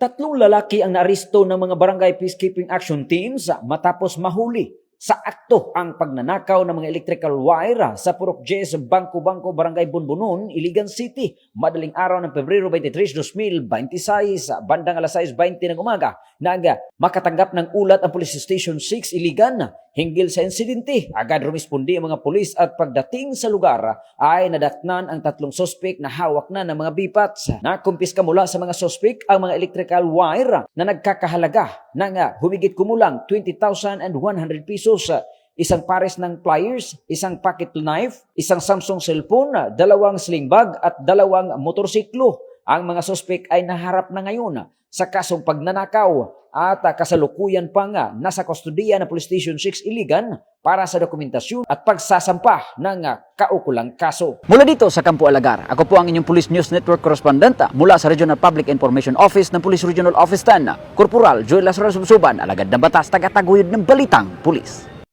Tatlong lalaki ang naaresto ng mga barangay peacekeeping action teams matapos mahuli sa akto ang pagnanakaw ng mga electrical wire sa Purok J sa Bangko-Bangko, Barangay Bunbunon, Iligan City. Madaling araw ng Pebrero 23, 2026, bandang alas 6:20 ng umaga, makatanggap ng ulat ang Police Station 6 Iligan hinggil sa insidente. Agad rumispondi ang mga pulis at pagdating sa lugar ay nadatnan ang tatlong sospek na hawak na ng mga bipats. Nakumpiska mula sa mga sospek ang mga electrical wire na nagkakahalaga ng humigit kumulang 20,100 pesos. Isang pares ng pliers, isang pocket knife, isang Samsung cellphone, 2 sling bag at 2 motorsiklo. Ang mga sospek ay naharap na ngayon sa kasong pagnanakaw at kasalukuyan pa nga nasa kustodiya ng Police Station 6 Iligan para sa dokumentasyon at pagsasampa ng kaukulang kaso. Mula dito sa Campo Alagar, ako po ang inyong Police News Network correspondent mula sa Regional Public Information Office ng Police Regional Office 10, Corporal Joel Lazaro Subsuban, alagad ng batas, tagataguyod ng balitang pulis.